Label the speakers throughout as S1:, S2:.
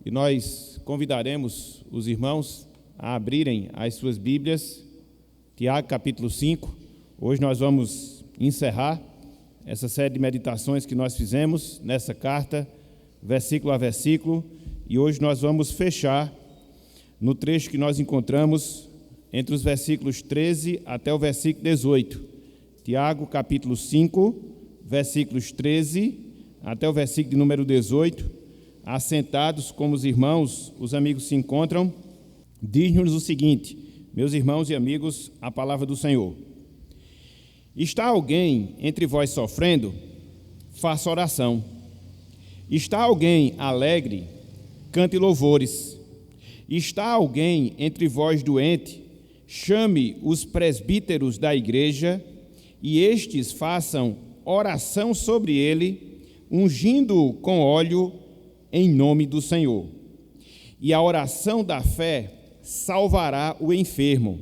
S1: e nós convidaremos os irmãos a abrirem as suas Bíblias, Tiago capítulo 5. Hoje nós vamos encerrar essa série de meditações que nós fizemos nessa carta, versículo a versículo, e hoje nós vamos fechar no trecho que nós encontramos entre os versículos 13 até o versículo 18. Tiago capítulo 5, versículos 13 até o versículo de número 18. Assentados como os irmãos, os amigos se encontram, diz-nos o seguinte: meus irmãos e amigos, a palavra do Senhor. Está alguém entre vós sofrendo? Faça oração. Está alguém alegre? Cante louvores. Está alguém entre vós doente? Chame os presbíteros da igreja e estes façam oração sobre ele, ungindo-o com óleo em nome do Senhor. E a oração da fé salvará o enfermo,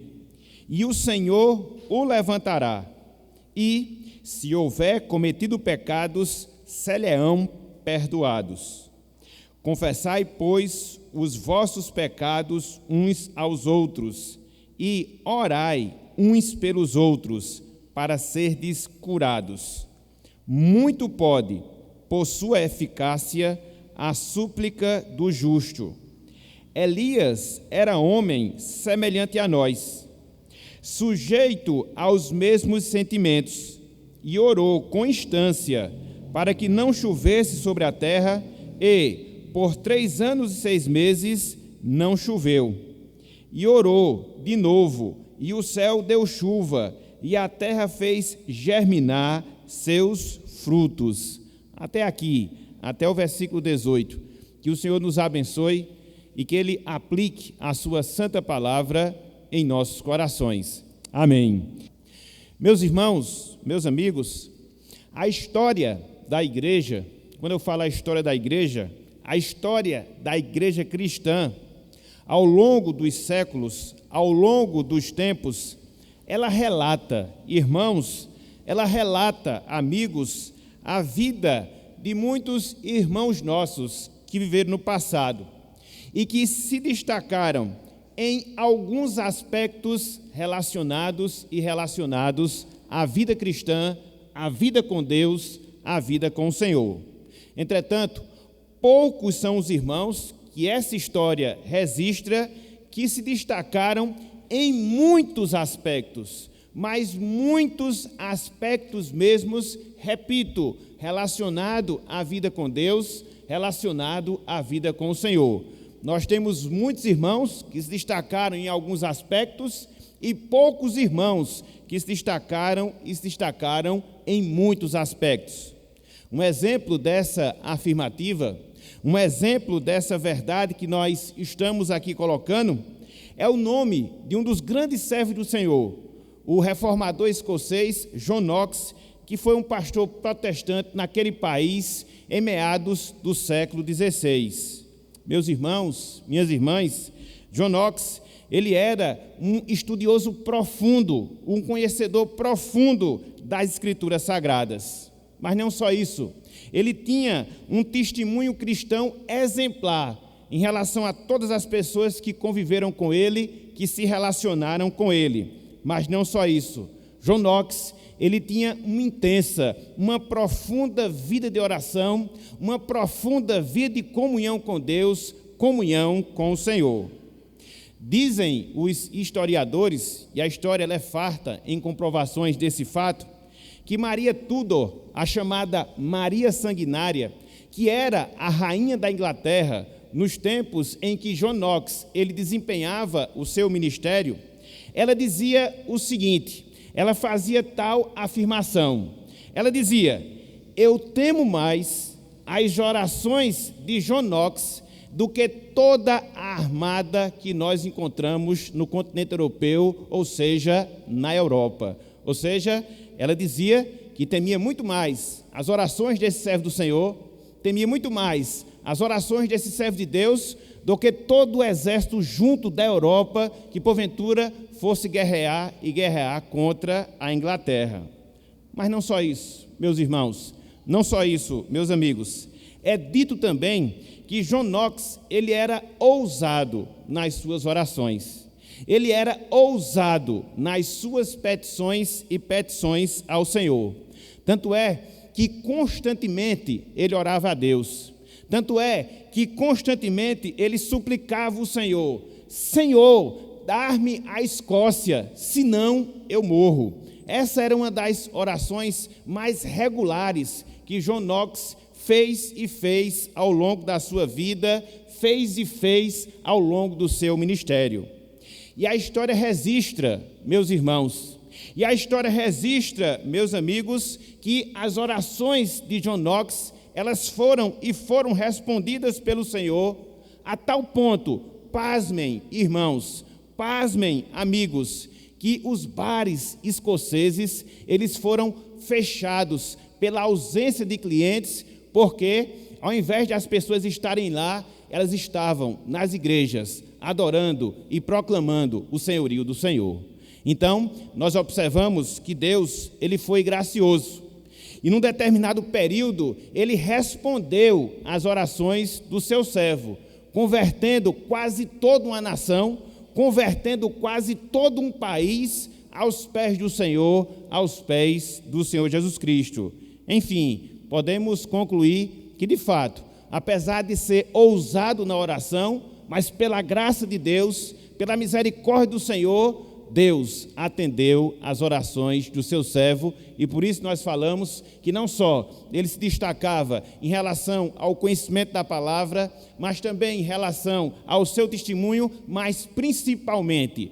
S1: e o Senhor o levantará. E, se houver cometido pecados, se-lhe-ão perdoados. Confessai, pois, os vossos pecados uns aos outros, e orai uns pelos outros, para serdes curados. Muito pode, por sua eficácia, a súplica do justo. Elias era homem semelhante a nós, sujeito aos mesmos sentimentos, e orou com instância para que não chovesse sobre a terra, e por 3 anos e 6 meses não choveu. E orou de novo, e o céu deu chuva, e a terra fez germinar seus frutos. Até aqui, até o versículo 18. Que o Senhor nos abençoe e que Ele aplique a sua santa palavra em nossos corações. Amém. Meus irmãos, meus amigos, a história da igreja, quando eu falo a história da igreja cristã, ao longo dos séculos, ao longo dos tempos, ela relata, irmãos, amigos, a vida de muitos irmãos nossos que viveram no passado e que se destacaram em alguns aspectos relacionados à vida cristã, à vida com Deus, à vida com o Senhor. Entretanto, poucos são os irmãos que essa história registra que se destacaram em muitos aspectos, mas muitos aspectos mesmos, repito, relacionado à vida com Deus, relacionado à vida com o Senhor. Nós temos muitos irmãos que se destacaram em alguns aspectos e poucos irmãos que se destacaram em muitos aspectos. Um exemplo dessa afirmativa, um exemplo dessa verdade que nós estamos aqui colocando, é o nome de um dos grandes servos do Senhor, o reformador escocês John Knox, que foi um pastor protestante naquele país em meados do século XVI. Meus irmãos, minhas irmãs, John Knox, ele era um estudioso profundo, um conhecedor profundo das Escrituras Sagradas. Mas não só isso, ele tinha um testemunho cristão exemplar em relação a todas as pessoas que conviveram com ele, que se relacionaram com ele. Mas não só isso, John Knox, ele tinha uma intensa, uma profunda vida de oração, uma profunda vida de comunhão com Deus, comunhão com o Senhor. Dizem os historiadores, e a história ela é farta em comprovações desse fato, que Maria Tudor, a chamada Maria Sanguinária, que era a rainha da Inglaterra, nos tempos em que John Knox ele desempenhava o seu ministério, ela dizia o seguinte, ela fazia tal afirmação, ela dizia: eu temo mais as orações de John Knox do que toda a armada que nós encontramos no continente europeu, ou seja, na Europa. Ou seja, ela dizia que temia muito mais as orações desse servo do Senhor, temia muito mais as orações desse servo de Deus do que todo o exército junto da Europa que, porventura, fosse guerrear contra a Inglaterra. Mas não só isso, meus irmãos, não só isso, meus amigos. é dito também que John Knox, ele era ousado nas suas orações. Ele era ousado nas suas petições e petições ao Senhor. Tanto é que constantemente ele orava a Deus. Tanto é que constantemente ele suplicava o Senhor: Senhor, dar-me a Escócia, senão eu morro. Essa era uma das orações mais regulares que John Knox fez ao longo da sua vida, fez ao longo do seu ministério. E a história registra, meus irmãos, e a história registra, meus amigos, que as orações de John Knox, elas foram respondidas pelo Senhor a tal ponto, pasmem, irmãos, pasmem, amigos, que os bares escoceses, eles foram fechados pela ausência de clientes, porque ao invés de as pessoas estarem lá, elas estavam nas igrejas, adorando e proclamando o senhorio do Senhor. Então, nós observamos que Deus, ele foi gracioso. E num determinado período, ele respondeu às orações do seu servo, convertendo quase toda uma nação, convertendo quase todo um país aos pés do Senhor, aos pés do Senhor Jesus Cristo. Enfim, podemos concluir que, de fato, apesar de ser ousado na oração, mas pela graça de Deus, pela misericórdia do Senhor, Deus atendeu às orações do seu servo, e por isso nós falamos que não só ele se destacava em relação ao conhecimento da palavra, mas também em relação ao seu testemunho, mas principalmente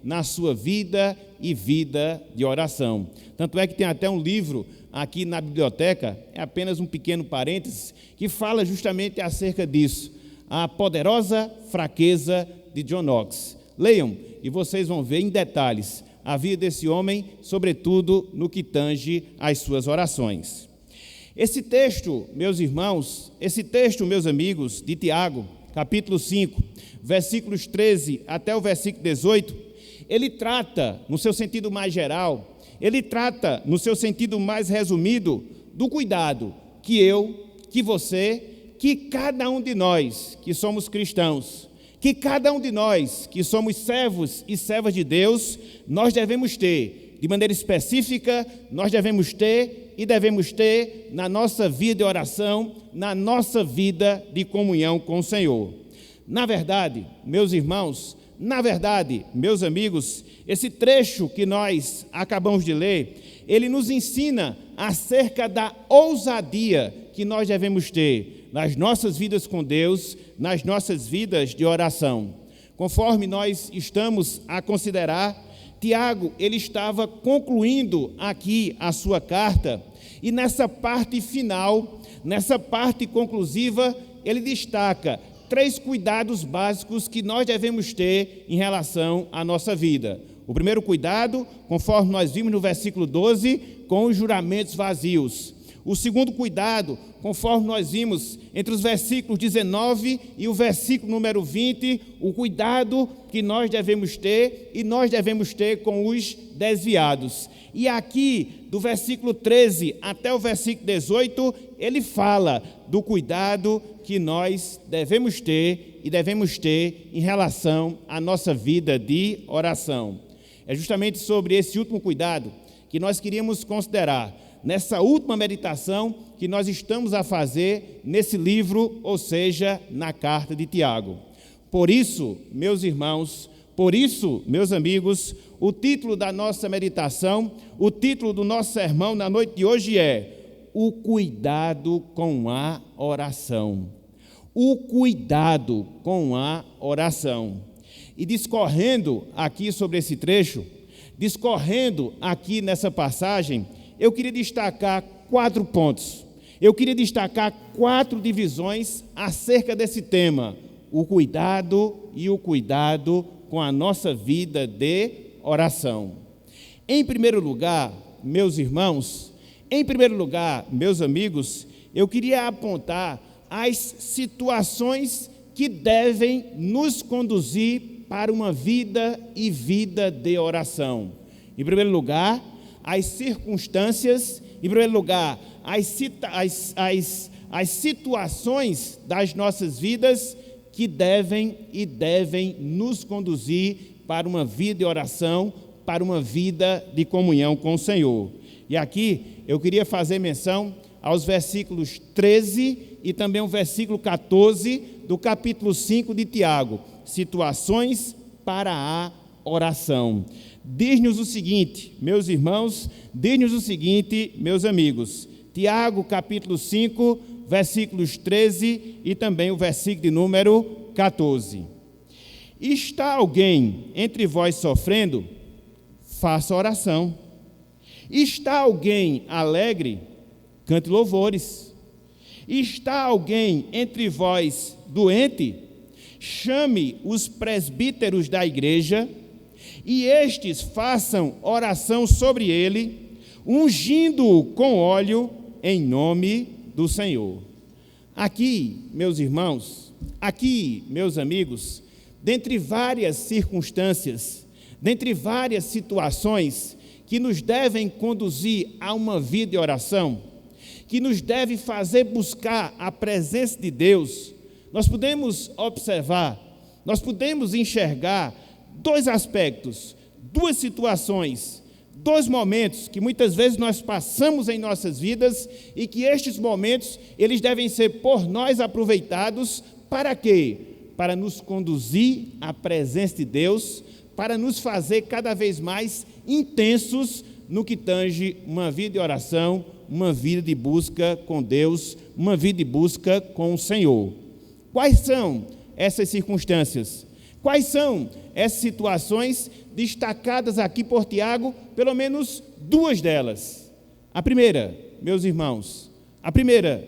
S1: na sua vida e vida de oração. Tanto é que tem até um livro aqui na biblioteca, é apenas um pequeno parênteses, que fala justamente acerca disso, a poderosa fraqueza de John Knox. Leiam e vocês vão ver em detalhes a vida desse homem, sobretudo no que tange às suas orações. Esse texto, meus irmãos, meus amigos, de Tiago, capítulo 5, versículos 13 até o versículo 18, ele trata, no seu sentido mais geral, ele trata, no seu sentido mais resumido, do cuidado que eu, que você, que cada um de nós que somos cristãos, que cada um de nós que somos servos e servas de Deus, nós devemos ter, de maneira específica, nós devemos ter na nossa vida de oração, na nossa vida de comunhão com o Senhor. Na verdade, meus irmãos, meus amigos, esse trecho que nós acabamos de ler, ele nos ensina acerca da ousadia que nós devemos ter nas nossas vidas com Deus, nas nossas vidas de oração. Conforme nós estamos a considerar, Tiago, ele estava concluindo aqui a sua carta, e nessa parte final, nessa parte conclusiva, ele destaca 3 cuidados básicos que nós devemos ter em relação à nossa vida. O primeiro cuidado, conforme nós vimos no versículo 12, com os juramentos vazios. O segundo cuidado, conforme nós vimos entre os versículos 19 e o versículo número 20, o cuidado que nós devemos ter, e nós devemos ter com os desviados. E aqui, do versículo 13 até o versículo 18, ele fala do cuidado que nós devemos ter e devemos ter em relação à nossa vida de oração. É justamente sobre esse último cuidado que nós queríamos considerar nessa última meditação que nós estamos a fazer nesse livro, ou seja, na carta de Tiago. Por isso, meus irmãos, meus amigos, o título da nossa meditação, o título do nosso sermão na noite de hoje é O Cuidado com a Oração. O cuidado com a oração. E discorrendo aqui sobre esse trecho, discorrendo aqui nessa passagem, eu queria destacar 4 pontos. Eu queria destacar 4 divisões acerca desse tema, o cuidado e o cuidado com a nossa vida de oração. Em primeiro lugar, meus irmãos, meus amigos, eu queria apontar as situações que devem nos conduzir para uma vida e vida de oração. Em primeiro lugar, as circunstâncias, em primeiro lugar, as situações das nossas vidas que devem nos conduzir para uma vida de oração, para uma vida de comunhão com o Senhor. E aqui eu queria fazer menção aos versículos 13 e também o versículo 14 do capítulo 5 de Tiago, situações para a oração. Diz-nos o seguinte, meus irmãos, diz-nos o seguinte, meus amigos, Tiago, capítulo 5, versículos 13 e também o versículo de número 14. Está alguém entre vós sofrendo? Faça oração. Está alguém alegre? Cante louvores. Está alguém entre vós doente? Chame os presbíteros da igreja e estes façam oração sobre ele, ungindo-o com óleo em nome do Senhor. Aqui, meus irmãos, aqui, meus amigos, dentre várias circunstâncias, dentre várias situações que nos devem conduzir a uma vida de oração, que nos deve fazer buscar a presença de Deus, nós podemos observar, nós podemos enxergar dois aspectos, duas situações, dois momentos que muitas vezes nós passamos em nossas vidas e que estes momentos, eles devem ser por nós aproveitados para quê? Para nos conduzir à presença de Deus, para nos fazer cada vez mais intensos no que tange uma vida de oração, uma vida de busca com Deus, uma vida de busca com o Senhor. Quais são essas circunstâncias? Quais são essas situações destacadas aqui por Tiago? Pelo menos duas delas. A primeira, meus irmãos,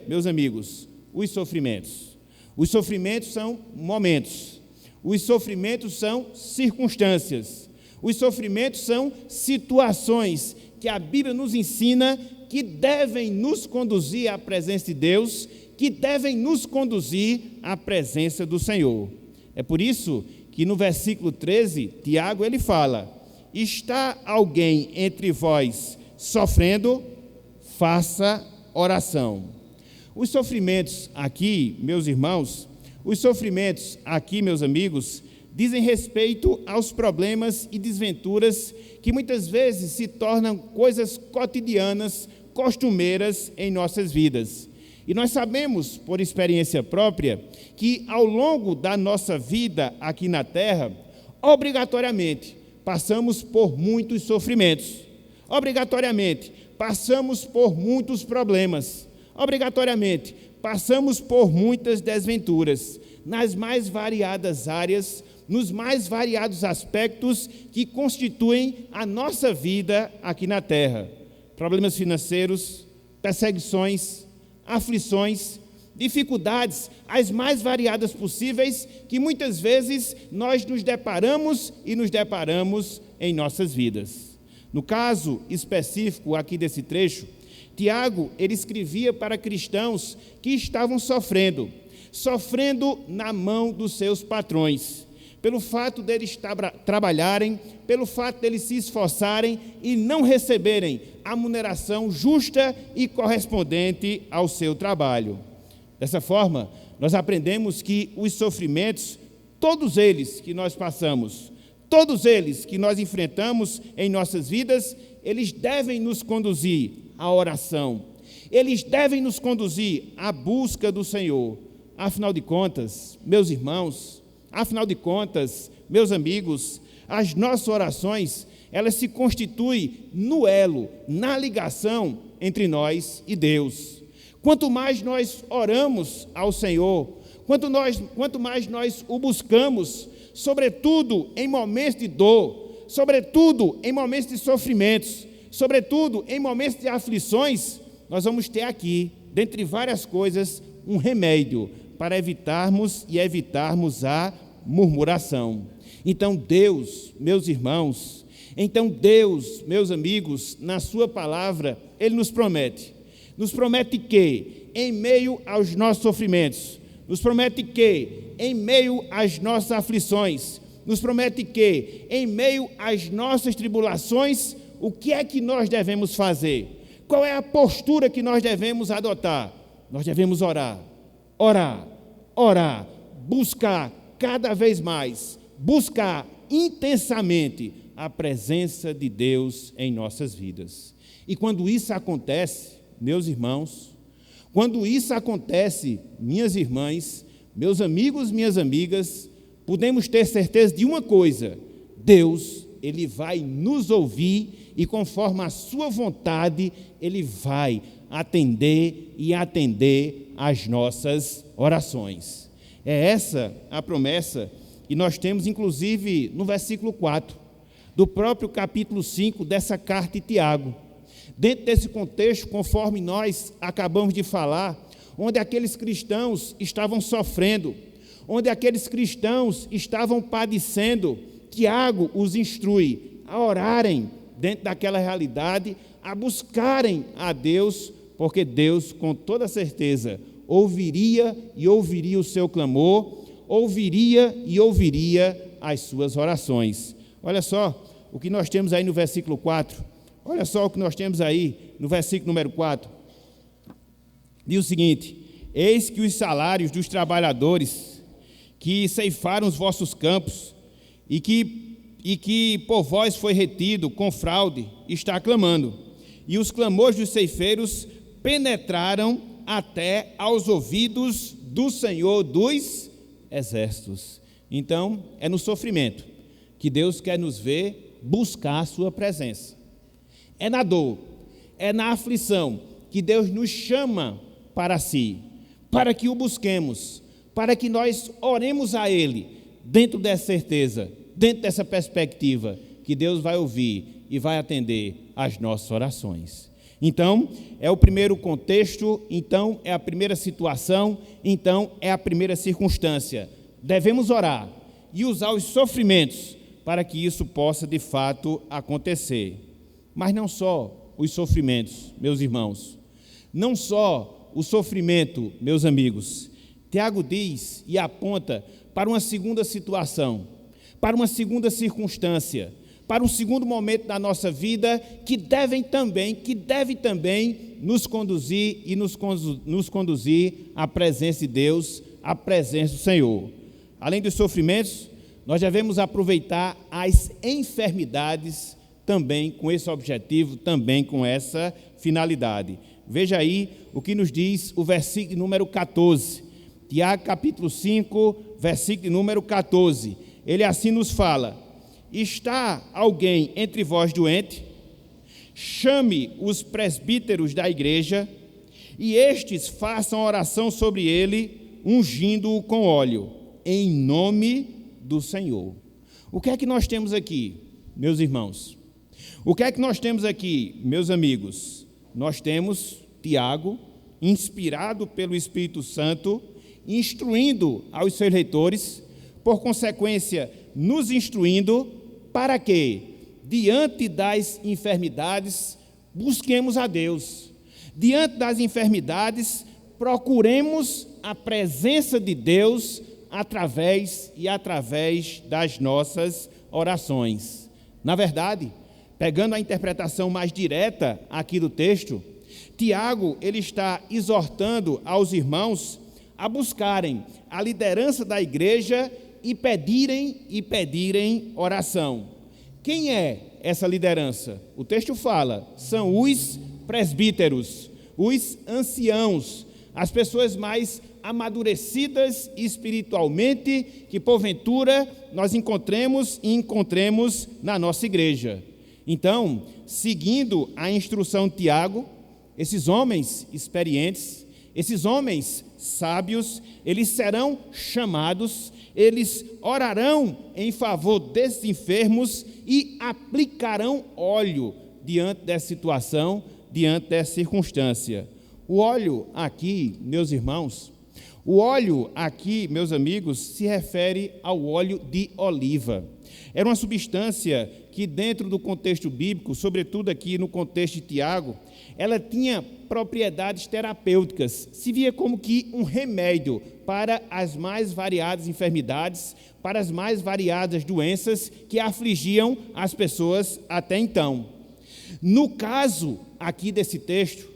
S1: meus amigos, os sofrimentos. Os sofrimentos são momentos. Os sofrimentos são circunstâncias. Os sofrimentos são situações que a Bíblia nos ensina que devem nos conduzir à presença de Deus, que devem nos conduzir à presença do Senhor. É por isso que no versículo 13, Tiago, ele fala: está alguém entre vós sofrendo? Faça oração. Os sofrimentos aqui, meus irmãos, os sofrimentos aqui, meus amigos, dizem respeito aos problemas e desventuras que muitas vezes se tornam coisas cotidianas, costumeiras em nossas vidas. E nós sabemos, por experiência própria, que ao longo da nossa vida aqui na Terra, obrigatoriamente, passamos por muitos sofrimentos. Obrigatoriamente, passamos por muitos problemas. Obrigatoriamente, passamos por muitas desventuras, nas mais variadas áreas, nos mais variados aspectos que constituem a nossa vida aqui na Terra. Problemas financeiros, perseguições, aflições, dificuldades, as mais variadas possíveis, que muitas vezes nós nos deparamos em nossas vidas. No caso específico aqui desse trecho, Tiago, ele escrevia para cristãos que estavam sofrendo na mão dos seus patrões, pelo fato deles trabalharem, pelo fato deles se esforçarem e não receberem a remuneração justa e correspondente ao seu trabalho. Dessa forma, nós aprendemos que os sofrimentos, todos eles que nós passamos, todos eles que nós enfrentamos em nossas vidas, eles devem nos conduzir à oração, eles devem nos conduzir à busca do Senhor. Afinal de contas, meus irmãos, afinal de contas, meus amigos, as nossas orações, elas se constituem no elo, na ligação entre nós e Deus. Quanto mais nós oramos ao Senhor, quanto mais nós o buscamos, sobretudo em momentos de dor, sobretudo em momentos de sofrimentos, sobretudo em momentos de aflições, nós vamos ter aqui, dentre várias coisas, um remédio para evitarmos a murmuração. Então Deus, meus irmãos, meus amigos, na sua palavra, Ele nos promete que, em meio aos nossos sofrimentos, nos promete que, em meio às nossas aflições, nos promete que, em meio às nossas tribulações, o que é que nós devemos fazer? Qual é a postura que nós devemos adotar? nós devemos orar, orar, orar, buscar cada vez mais, buscar intensamente a presença de Deus em nossas vidas. E quando isso acontece, meus irmãos, quando isso acontece, minhas irmãs, meus amigos, minhas amigas, podemos ter certeza de uma coisa: Deus, Ele vai nos ouvir e conforme a sua vontade, Ele vai atender e atender às nossas orações. É essa a promessa que nós temos, inclusive, no versículo 4, do próprio capítulo 5 dessa carta de Tiago. Dentro desse contexto, conforme nós acabamos de falar, onde aqueles cristãos estavam sofrendo, onde aqueles cristãos estavam padecendo, Tiago os instrui a orarem dentro daquela realidade, a buscarem a Deus, porque Deus, com toda certeza, ouviria e ouviria o seu clamor, ouviria e ouviria as suas orações. Olha só o que nós temos aí no versículo 4. Olha só o que nós temos aí no versículo número 4. Diz o seguinte: eis que os salários dos trabalhadores que ceifaram os vossos campos e que por vós foi retido com fraude, está clamando. E os clamores dos ceifeiros penetraram até aos ouvidos do Senhor dos exércitos. Então, é no sofrimento que Deus quer nos ver buscar a sua presença. É na dor, é na aflição que Deus nos chama para si, para que o busquemos, para que nós oremos a Ele, dentro dessa certeza, dentro dessa perspectiva, que Deus vai ouvir e vai atender às nossas orações. Então, é o primeiro contexto, então é a primeira situação, então é a primeira circunstância. Devemos orar e usar os sofrimentos para que isso possa de fato acontecer. Mas não só os sofrimentos, meus irmãos, não só o sofrimento, meus amigos. Tiago diz e aponta para uma segunda situação, para uma segunda circunstância, para um segundo momento da nossa vida que deve também nos conduzir e nos conduzir à presença de Deus, à presença do Senhor. Além dos sofrimentos, nós devemos aproveitar as enfermidades também com esse objetivo, também com essa finalidade. Veja aí o que nos diz o versículo número 14, Tiago capítulo 5, versículo número 14. Ele assim nos fala: está alguém entre vós doente? Chame os presbíteros da igreja, e estes façam oração sobre ele, ungindo-o com óleo, em nome do Senhor. O que é que nós temos aqui, meus irmãos? O que é que nós temos aqui, meus amigos? Nós temos Tiago, inspirado pelo Espírito Santo, instruindo aos seus leitores, por consequência, nos instruindo para que, diante das enfermidades, busquemos a Deus. Diante das enfermidades, procuremos a presença de Deus através das nossas orações. Na verdade, pegando a interpretação mais direta aqui do texto, Tiago ele está exortando aos irmãos a buscarem a liderança da igreja e pedirem oração. Quem é essa liderança? O texto fala, são os presbíteros, os anciãos, as pessoas mais amadurecidas espiritualmente que porventura nós encontremos na nossa igreja. Então, seguindo a instrução de Tiago, esses homens experientes, esses homens sábios, eles serão chamados, eles orarão em favor desses enfermos e aplicarão óleo diante dessa situação, diante dessa circunstância. O óleo aqui, meus irmãos, o óleo aqui, meus amigos, se refere ao óleo de oliva. Era uma substância que dentro do contexto bíblico, sobretudo aqui no contexto de Tiago, ela tinha propriedades terapêuticas, se via como que um remédio para as mais variadas enfermidades, para as mais variadas doenças que afligiam as pessoas até então. No caso aqui desse texto,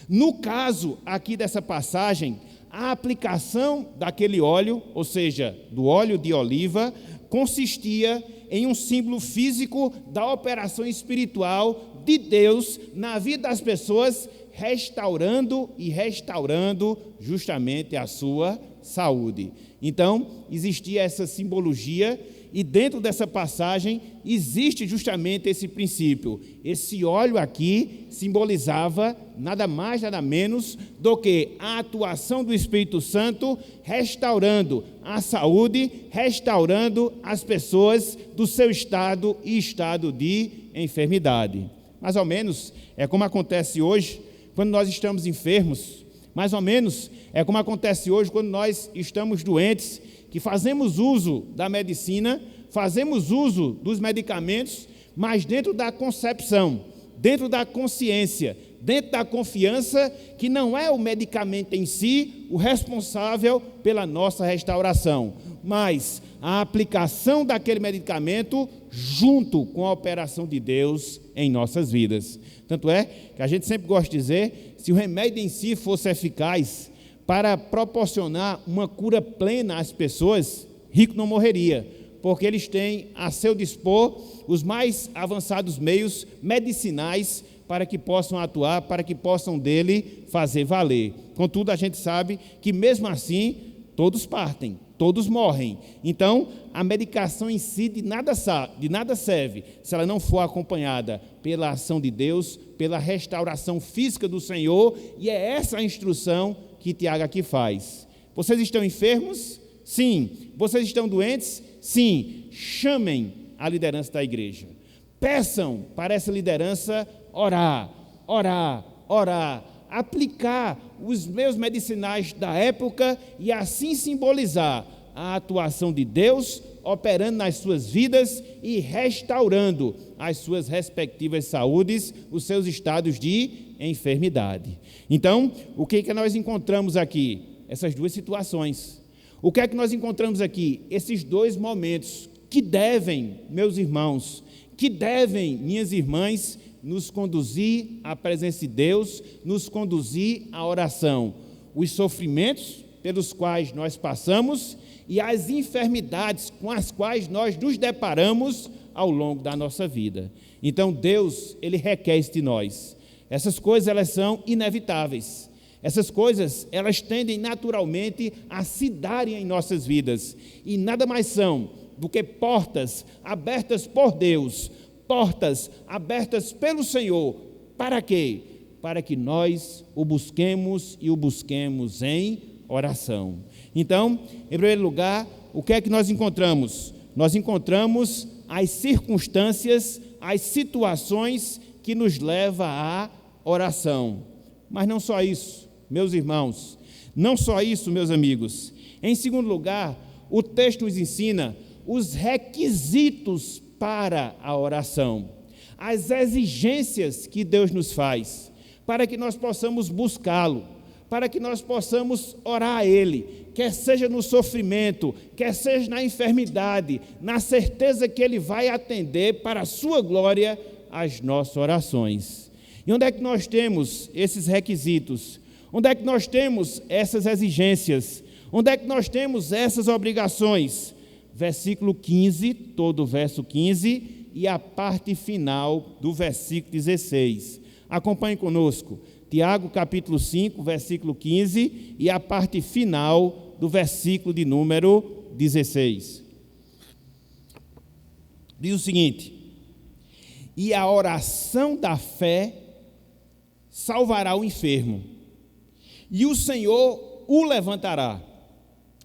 S1: No caso aqui dessa passagem, a aplicação daquele óleo, ou seja, do óleo de oliva, consistia em um símbolo físico da operação espiritual de Deus na vida das pessoas, restaurando justamente a sua saúde. Então, existia essa simbologia, e dentro dessa passagem existe justamente esse princípio. Esse óleo aqui simbolizava nada mais, nada menos do que a atuação do Espírito Santo restaurando a saúde, restaurando as pessoas do seu estado e estado de enfermidade. Mais ou menos é como acontece hoje quando nós estamos enfermos. Mais ou menos é como acontece hoje quando nós estamos doentes, que fazemos uso da medicina, fazemos uso dos medicamentos, mas dentro da concepção, dentro da consciência, dentro da confiança que não é o medicamento em si o responsável pela nossa restauração, mas a aplicação daquele medicamento junto com a operação de Deus em nossas vidas. Tanto é que a gente sempre gosta de dizer, se o remédio em si fosse eficaz para proporcionar uma cura plena às pessoas, rico não morreria, porque eles têm a seu dispor os mais avançados meios medicinais para que possam atuar, para que possam dele fazer valer. Contudo, a gente sabe que mesmo assim, todos partem, todos morrem. Então, a medicação em si de nada serve se ela não for acompanhada pela ação de Deus, pela restauração física do Senhor, e é essa a instrução que Tiago aqui faz. Vocês estão enfermos? Sim. Vocês estão doentes? Sim. Chamem a liderança da igreja. Peçam para essa liderança orar, aplicar os meios medicinais da época e assim simbolizar a atuação de Deus operando nas suas vidas e restaurando as suas respectivas saúdes, os seus estados de enfermidade. Então, o que é que nós encontramos aqui? Essas duas situações. O que é que nós encontramos aqui? Esses dois momentos que devem, meus irmãos, que devem, minhas irmãs, nos conduzir à presença de Deus, nos conduzir à oração. Os sofrimentos pelos quais nós passamos e as enfermidades com as quais nós nos deparamos ao longo da nossa vida. Então, Deus, Ele requer isso de nós. Essas coisas, elas são inevitáveis. Essas coisas, elas tendem naturalmente a se darem em nossas vidas. E nada mais são do que portas abertas por Deus, portas abertas pelo Senhor. Para quê? Para que nós o busquemos e o busquemos em oração. Então, em primeiro lugar, o que é que nós encontramos? Nós encontramos as circunstâncias, as situações que nos levam à oração. Mas não só isso, meus irmãos, não só isso, meus amigos. Em segundo lugar, o texto nos ensina os requisitos para a oração, as exigências que Deus nos faz, para que nós possamos buscá-lo, para que nós possamos orar a Ele, quer seja no sofrimento, quer seja na enfermidade, na certeza que Ele vai atender para a sua glória as nossas orações. E onde é que nós temos esses requisitos? Onde é que nós temos essas exigências? Onde é que nós temos essas obrigações? Versículo 15, todo o verso 15 e a parte final do versículo 16. Acompanhe conosco. Tiago, capítulo 5, versículo 15 e a parte final do versículo de número 16. Diz o seguinte: e a oração da fé salvará o enfermo, e o Senhor o levantará.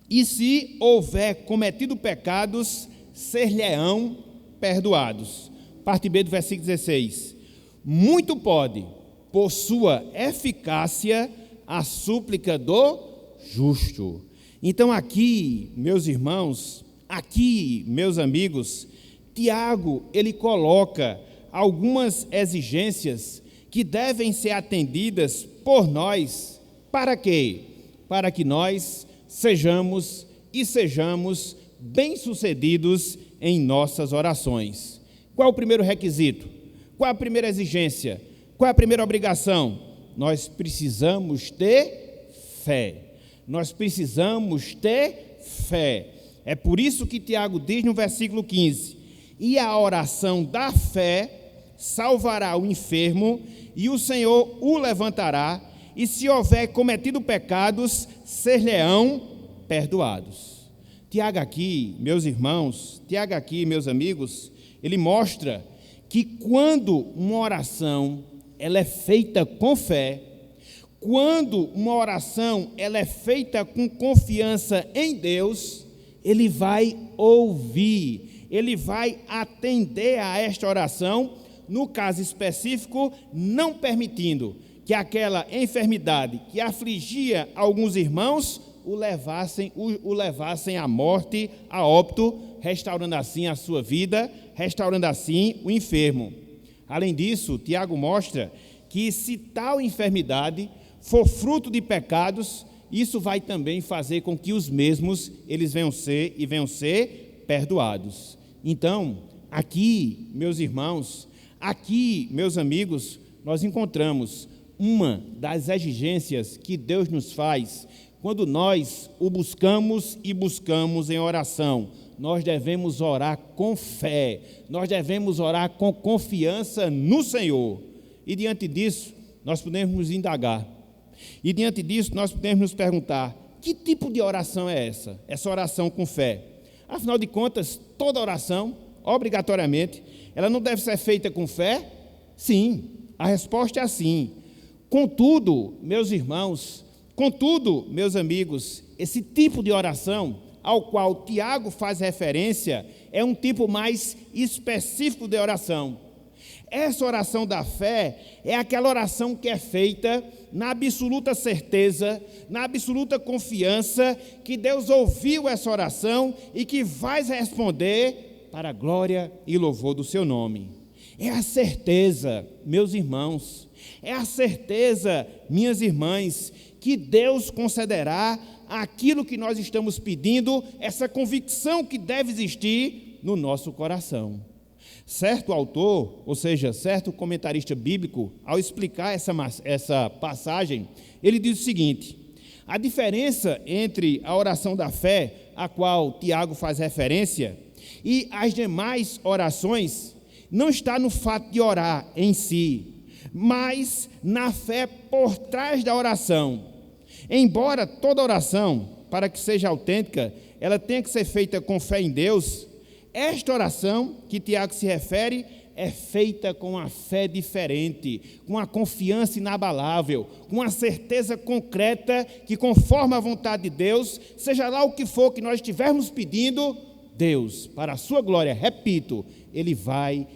S1: E se houver cometido pecados, ser-lhe-ão perdoados. Parte B do versículo 16. Muito pode, por sua eficácia, a súplica do justo. Então aqui, meus irmãos, aqui, meus amigos, Tiago, ele coloca algumas exigências que devem ser atendidas por nós. Para quê? Para que nós sejamos bem-sucedidos em nossas orações. Qual é o primeiro requisito? Qual é a primeira exigência? Qual é a primeira obrigação? nós precisamos ter fé. Nós precisamos ter fé. É por isso que Tiago diz no versículo 15: e a oração da fé salvará o enfermo, e o Senhor o levantará, e se houver cometido pecados, ser-lhe-ão perdoados. Tiago aqui, meus irmãos, Tiago aqui, meus amigos, ele mostra que quando uma oração ela é feita com fé, quando uma oração ela é feita com confiança em Deus, Ele vai ouvir, Ele vai atender a esta oração, no caso específico, não permitindo que aquela enfermidade que afligia alguns irmãos o levassem à morte, a óbito, restaurando assim a sua vida, restaurando assim o enfermo. Além disso, Tiago mostra que se tal enfermidade for fruto de pecados, isso vai também fazer com que os mesmos eles venham ser perdoados. Então, aqui, meus irmãos, aqui, meus amigos, nós encontramos uma das exigências que Deus nos faz quando nós o buscamos e buscamos em oração. Nós devemos orar com fé, nós devemos orar com confiança no Senhor. E diante disso, nós podemos nos indagar. E diante disso, nós podemos nos perguntar: que tipo de oração é essa? Essa oração com fé. Afinal de contas, toda oração, obrigatoriamente, ela não deve ser feita com fé? Sim, a resposta é sim. Contudo, meus irmãos, contudo, meus amigos, esse tipo de oração ao qual Tiago faz referência é um tipo mais específico de oração. Essa oração da fé é aquela oração que é feita na absoluta certeza, na absoluta confiança que Deus ouviu essa oração e que vai responder para a glória e louvor do seu nome. É a certeza, meus irmãos, é a certeza, minhas irmãs, que Deus concederá aquilo que nós estamos pedindo, essa convicção que deve existir no nosso coração. Certo autor, ou seja, certo comentarista bíblico, ao explicar essa passagem, ele diz o seguinte: a diferença entre a oração da fé, a qual Tiago faz referência, e as demais orações, não está no fato de orar em si, mas na fé por trás da oração. Embora toda oração, para que seja autêntica, ela tenha que ser feita com fé em Deus, esta oração que Tiago se refere é feita com uma fé diferente, com uma confiança inabalável, com uma certeza concreta que, conforme a vontade de Deus, seja lá o que for que nós estivermos pedindo, Deus, para a sua glória, repito, Ele vai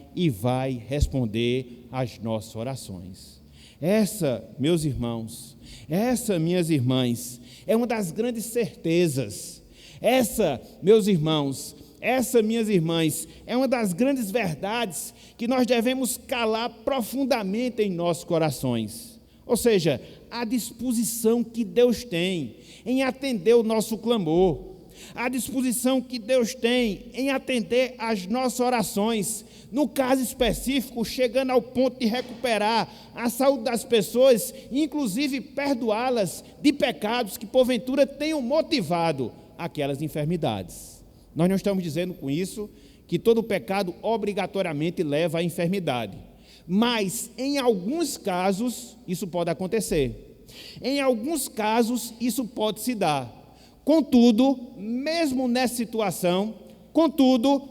S1: responder às nossas orações. Essa, meus irmãos, essa, minhas irmãs, é uma das grandes certezas. Essa, meus irmãos, essa, minhas irmãs, é uma das grandes verdades que nós devemos calar profundamente em nossos corações. Ou seja, a disposição que Deus tem em atender o nosso clamor, a disposição que Deus tem em atender às nossas orações, no caso específico, chegando ao ponto de recuperar a saúde das pessoas, inclusive perdoá-las de pecados que porventura tenham motivado aquelas enfermidades. Nós não estamos dizendo com isso que todo pecado obrigatoriamente leva à enfermidade, mas em alguns casos isso pode acontecer, em alguns casos isso pode se dar. Contudo, mesmo nessa situação,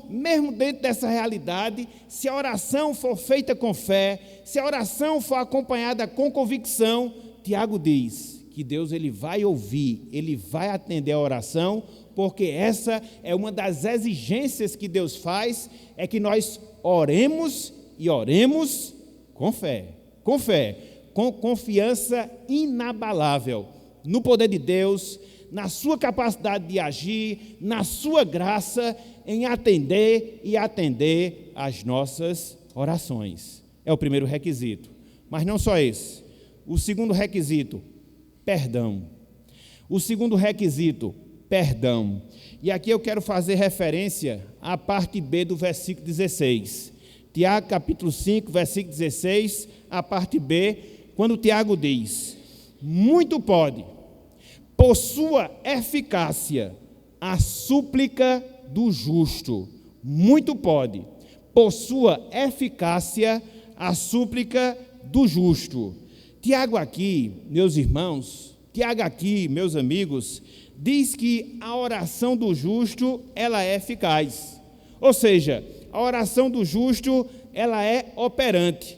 S1: mesmo dentro dessa realidade, se a oração for feita com fé, se a oração for acompanhada com convicção, Tiago diz que Deus ele vai ouvir, ele vai atender a oração, porque essa é uma das exigências que Deus faz, é que nós oremos e oremos com fé, com confiança inabalável no poder de Deus, na sua capacidade de agir, na sua graça em atender às nossas orações. É o primeiro requisito. Mas não só esse. O segundo requisito, perdão. O segundo requisito, perdão. E aqui eu quero fazer referência à parte B do versículo 16. Tiago, capítulo 5, versículo 16, a parte B, quando Tiago diz: muito pode, por sua eficácia, a súplica do justo. Muito pode, por sua eficácia, a súplica do justo. Tiago aqui, meus irmãos, Tiago aqui, meus amigos, diz que a oração do justo, ela é eficaz. Ou seja, a oração do justo, ela é operante.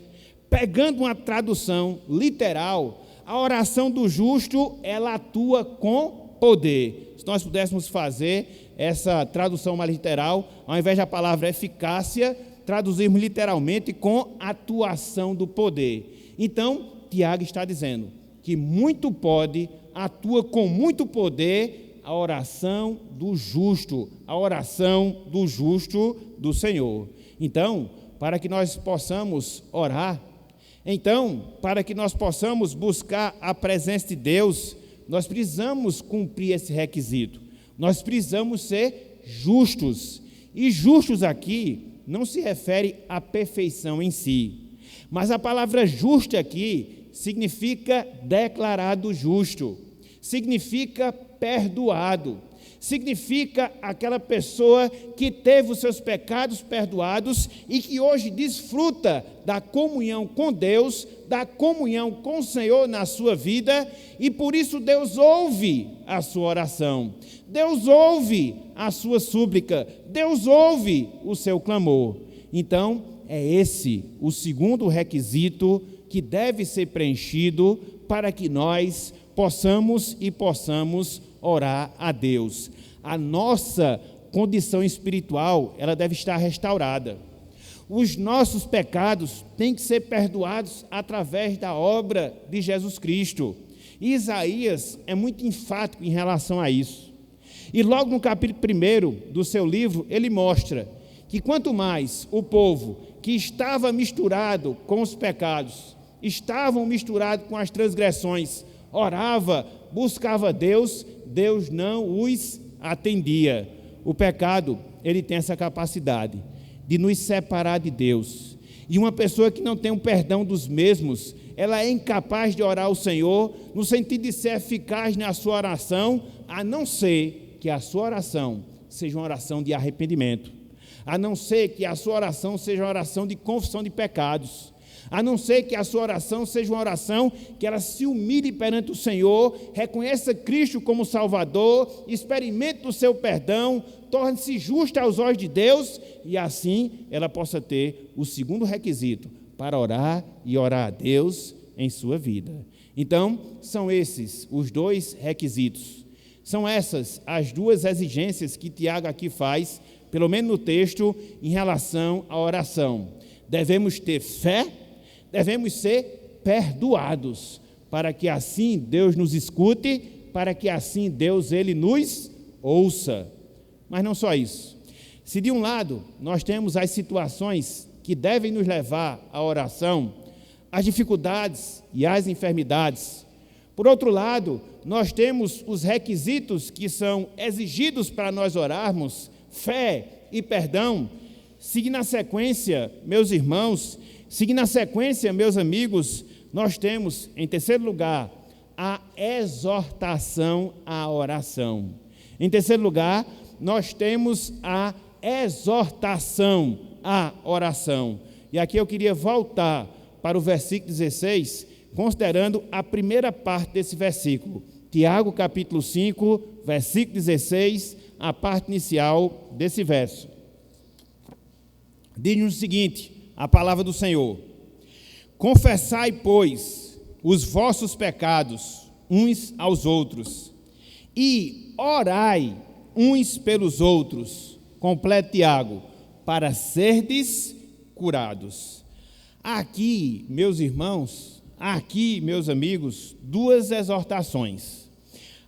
S1: Pegando uma tradução literal, a oração do justo, ela atua com poder. Se nós pudéssemos fazer essa tradução mais literal, ao invés da palavra eficácia, traduzirmos literalmente com atuação do poder. Então, Tiago está dizendo que muito pode, atua com muito poder a oração do justo, a oração do justo do Senhor. Então, para que nós possamos orar, para que nós possamos buscar a presença de Deus, nós precisamos cumprir esse requisito. Nós precisamos ser justos. E justos aqui não se refere à perfeição em si, mas a palavra justo aqui significa declarado justo, significa perdoado, significa aquela pessoa que teve os seus pecados perdoados e que hoje desfruta da comunhão com Deus, da comunhão com o Senhor na sua vida, e por isso Deus ouve a sua oração, Deus ouve a sua súplica, Deus ouve o seu clamor. Então, é esse o segundo requisito que deve ser preenchido para que nós possamos orar a Deus. A nossa condição espiritual, ela deve estar restaurada. Os nossos pecados têm que ser perdoados através da obra de Jesus Cristo. E Isaías é muito enfático em relação a isso. E logo no capítulo 1 do seu livro, ele mostra que quanto mais o povo que estava misturado com os pecados, estavam misturados com as transgressões, orava, buscava Deus, Deus não os atendia. O pecado, ele tem essa capacidade de nos separar de Deus. E uma pessoa que não tem o perdão dos mesmos, ela é incapaz de orar ao Senhor, no sentido de ser eficaz na sua oração, a não ser que a sua oração seja uma oração de arrependimento, a não ser que a sua oração seja uma oração de confissão de pecados, a não ser que a sua oração seja uma oração que ela se humilhe perante o Senhor, reconheça Cristo como Salvador, experimente o seu perdão, torne-se justa aos olhos de Deus, e assim ela possa ter o segundo requisito para orar e orar a Deus em sua vida. Então, são esses os dois requisitos, são essas as duas exigências que Tiago aqui faz, pelo menos no texto, em relação à oração. Devemos ter fé, devemos ser perdoados, para que assim Deus nos escute, para que assim Deus ele nos ouça. Mas não só isso. Se de um lado nós temos as situações que devem nos levar à oração, as dificuldades e as enfermidades, por outro lado, nós temos os requisitos que são exigidos para nós orarmos, fé e perdão. Seguindo a sequência, meus irmãos, seguindo a sequência, meus amigos, nós temos, em terceiro lugar, a exortação à oração. Em terceiro lugar, nós temos a exortação à oração. E aqui eu queria voltar para o versículo 16, considerando a primeira parte desse versículo. Tiago, capítulo 5, versículo 16, a parte inicial desse verso. Diz-nos o seguinte, a palavra do Senhor: confessai, pois, os vossos pecados uns aos outros, e orai uns pelos outros, completa Tiago, para serdes curados. Aqui, meus irmãos, aqui, meus amigos, duas exortações.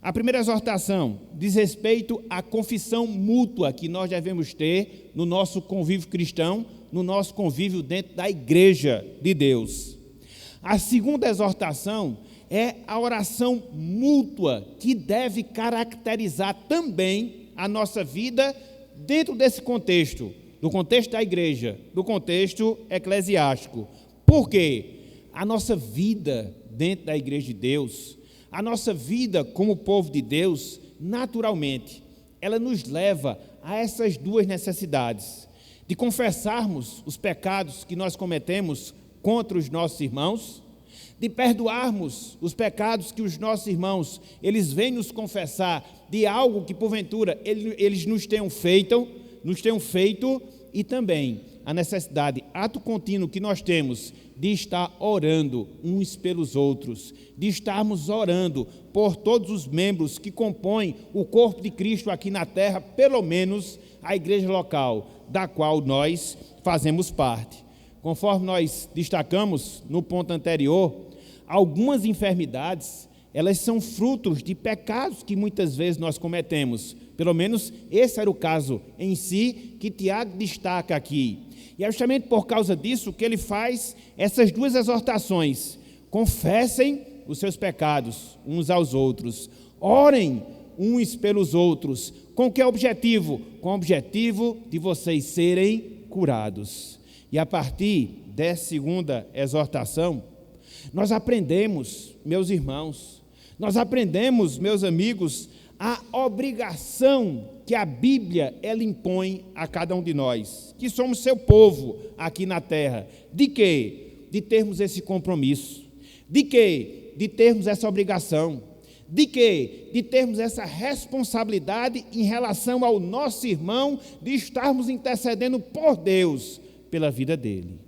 S1: A primeira exortação diz respeito à confissão mútua que nós devemos ter no nosso convívio cristão, no nosso convívio dentro da igreja de Deus. A segunda exortação é a oração mútua, que deve caracterizar também a nossa vida dentro desse contexto, do contexto da igreja, do contexto eclesiástico. Por quê? A nossa vida dentro da igreja de Deus, a nossa vida como povo de Deus, naturalmente, ela nos leva a essas duas necessidades, de confessarmos os pecados que nós cometemos contra os nossos irmãos, de perdoarmos os pecados que os nossos irmãos, eles vêm nos confessar de algo que porventura eles nos tenham feito, e também a necessidade, ato contínuo que nós temos de estar orando uns pelos outros, de estarmos orando por todos os membros que compõem o corpo de Cristo aqui na terra, pelo menos a igreja local, da qual nós fazemos parte. Conforme nós destacamos no ponto anterior, algumas enfermidades, elas são frutos de pecados que muitas vezes nós cometemos. Pelo menos esse era o caso em si que Tiago destaca aqui. E é justamente por causa disso que ele faz essas duas exortações. Confessem os seus pecados uns aos outros. Orem uns pelos outros. Com que objetivo? Com o objetivo de vocês serem curados. E a partir dessa segunda exortação, nós aprendemos, meus irmãos, nós aprendemos, meus amigos, a obrigação que a Bíblia ela impõe a cada um de nós, que somos seu povo aqui na terra. De quê? De termos esse compromisso. De quê? De termos essa obrigação. De quê? De termos essa responsabilidade em relação ao nosso irmão, de estarmos intercedendo por Deus pela vida dele.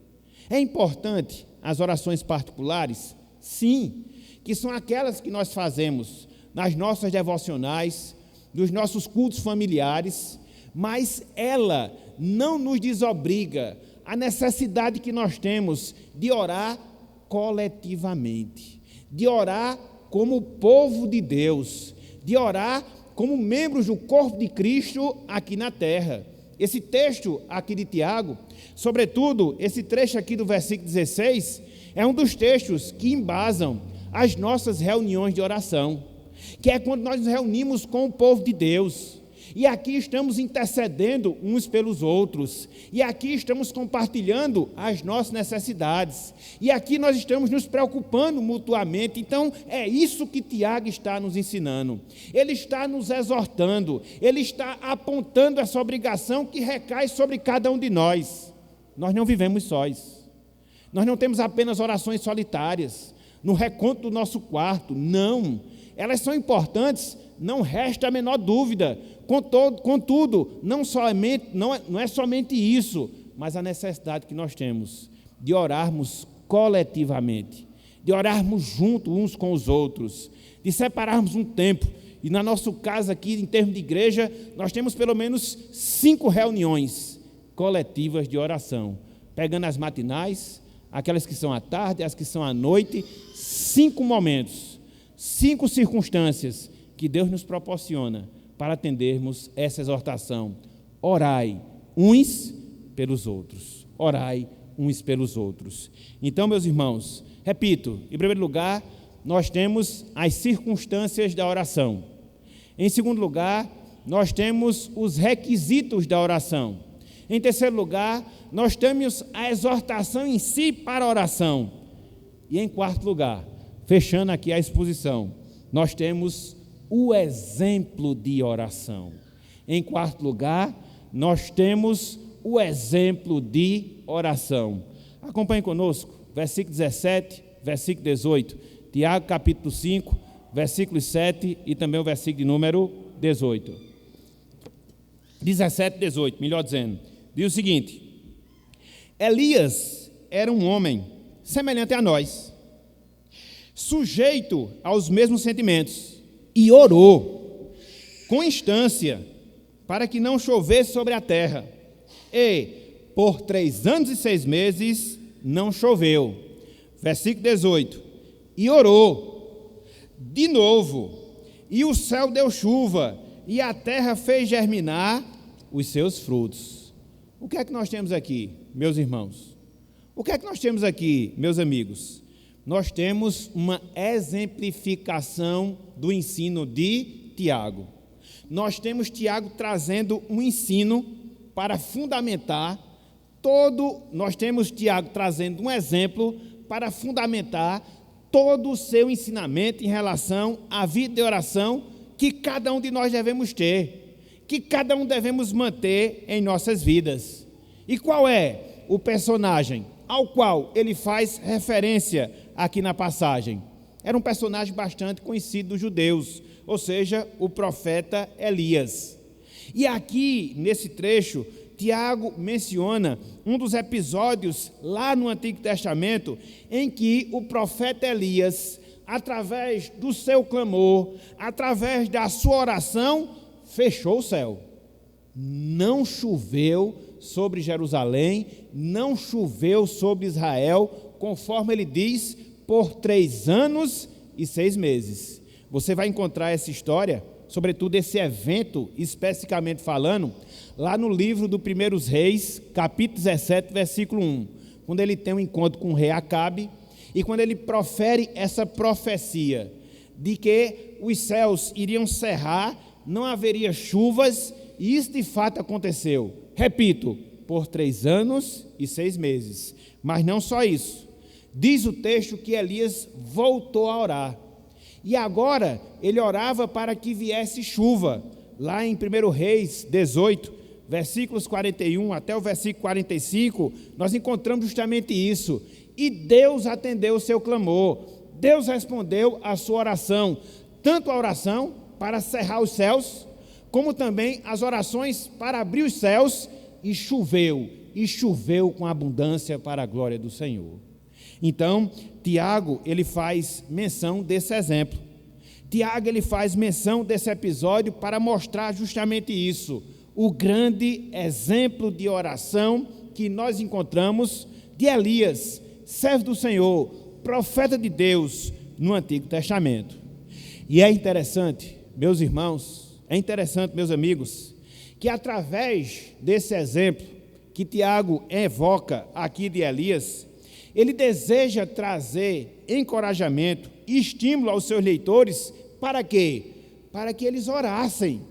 S1: É importante as orações particulares? Sim, que são aquelas que nós fazemos nas nossas devocionais, nos nossos cultos familiares, mas ela não nos desobriga a necessidade que nós temos de orar coletivamente, de orar como povo de Deus, de orar como membros do corpo de Cristo aqui na terra. Esse texto aqui de Tiago, sobretudo esse trecho aqui do versículo 16, é um dos textos que embasam as nossas reuniões de oração, que é quando nós nos reunimos com o povo de Deus, e aqui estamos intercedendo uns pelos outros, e aqui estamos compartilhando as nossas necessidades, e aqui nós estamos nos preocupando mutuamente. Então é isso que Tiago está nos ensinando, ele está nos exortando, ele está apontando essa obrigação que recai sobre cada um de nós. Nós não vivemos sós, nós não temos apenas orações solitárias, no recanto do nosso quarto, não, elas são importantes, não resta a menor dúvida. Contudo, não é somente isso, mas a necessidade que nós temos de orarmos coletivamente, de orarmos juntos uns com os outros, de separarmos um tempo. E na nosso caso aqui, em termos de igreja, nós temos pelo menos 5 reuniões coletivas de oração, pegando as matinais, aquelas que são à tarde, as que são à noite, 5 momentos, 5 circunstâncias que Deus nos proporciona para atendermos essa exortação. Orai uns pelos outros. Orai uns pelos outros. Então, meus irmãos, repito, em primeiro lugar, nós temos as circunstâncias da oração. Em segundo lugar, nós temos os requisitos da oração. Em terceiro lugar, nós temos a exortação em si para a oração. E em quarto lugar, fechando aqui a exposição, nós temos o exemplo de oração. Em quarto lugar, nós temos o exemplo de oração. Acompanhe conosco, versículo 17, versículo 18, Tiago capítulo 5, versículo 7 e também o versículo de número 18. 17, 18, melhor dizendo, diz o seguinte: Elias era um homem semelhante a nós, sujeito aos mesmos sentimentos, e orou com instância para que não chovesse sobre a terra. E por 3 anos e 6 meses não choveu. Versículo 18. E orou de novo, e o céu deu chuva, e a terra fez germinar os seus frutos. O que é que nós temos aqui, meus irmãos? O que é que nós temos aqui, meus amigos? Nós temos uma exemplificação do ensino de Tiago. Nós temos Tiago trazendo um ensino para fundamentar nós temos Tiago trazendo um exemplo para fundamentar todo o seu ensinamento em relação à vida de oração que cada um de nós devemos ter, que cada um devemos manter em nossas vidas. E qual é o personagem ao qual ele faz referência aqui na passagem? Era um personagem bastante conhecido dos judeus, ou seja, o profeta Elias. E aqui, nesse trecho, Tiago menciona um dos episódios lá no Antigo Testamento em que o profeta Elias, através do seu clamor, através da sua oração, fechou o céu. Não choveu sobre Jerusalém, não choveu sobre Israel, conforme ele diz, por 3 anos e 6 meses. Você vai encontrar essa história, sobretudo esse evento, especificamente falando, lá no livro do Primeiros Reis, capítulo 17, versículo 1, quando ele tem um encontro com o rei Acabe, e quando ele profere essa profecia de que os céus iriam cerrar, não haveria chuvas, e isso de fato aconteceu. Repito, por 3 anos e 6 meses. Mas não só isso. Diz o texto que Elias voltou a orar. E agora ele orava para que viesse chuva. Lá em 1 Reis 18, versículos 41 até o versículo 45, nós encontramos justamente isso. E Deus atendeu o seu clamor. Deus respondeu a sua oração. Tanto a oração para cerrar os céus, como também as orações para abrir os céus, e choveu com abundância para a glória do Senhor. Então, Tiago, ele faz menção desse exemplo. Tiago, ele faz menção desse episódio para mostrar justamente isso, o grande exemplo de oração que nós encontramos de Elias, servo do Senhor, profeta de Deus no Antigo Testamento. E é interessante, meus irmãos, é interessante, meus amigos, que através desse exemplo que Tiago evoca aqui de Elias, ele deseja trazer encorajamento e estímulo aos seus leitores para quê? Para que eles orassem,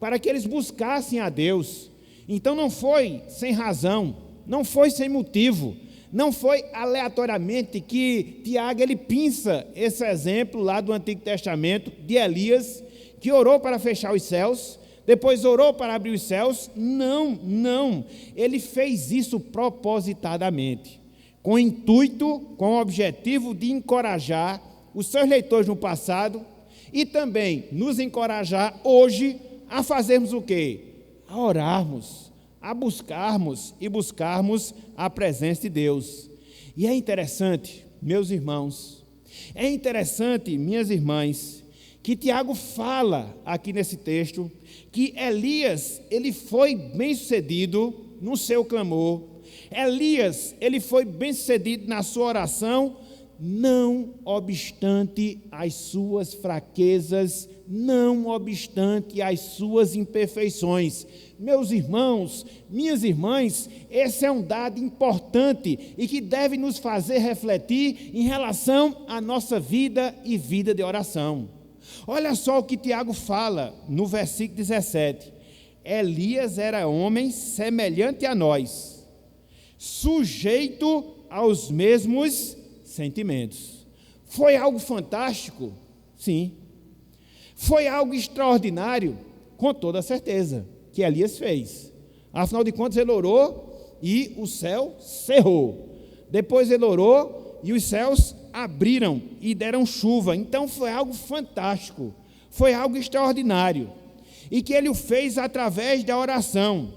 S1: para que eles buscassem a Deus. Então não foi sem razão, não foi sem motivo, não foi aleatoriamente que Tiago ele pinça esse exemplo lá do Antigo Testamento de Elias, que orou para fechar os céus, depois orou para abrir os céus. Não, ele fez isso propositadamente, com o intuito, com o objetivo de encorajar os seus leitores no passado e também nos encorajar hoje a fazermos o quê? A orarmos, a buscarmos a presença de Deus. E é interessante, meus irmãos, é interessante, minhas irmãs, que Tiago fala aqui nesse texto que Elias, ele foi bem-sucedido no seu clamor. Elias, ele foi bem-sucedido na sua oração, não obstante as suas fraquezas, não obstante as suas imperfeições. Meus irmãos, minhas irmãs, esse é um dado importante e que deve nos fazer refletir em relação à nossa vida e vida de oração. Olha só o que Tiago fala no versículo 17. Elias era homem semelhante a nós, sujeito aos mesmos sentimentos. Foi algo fantástico? Sim. Foi algo extraordinário? Com toda certeza, que Elias fez. Afinal de contas, ele orou e o céu cerrou. Depois ele orou e os céus abriram e deram chuva. Então foi algo fantástico, foi algo extraordinário. E que ele o fez através da oração.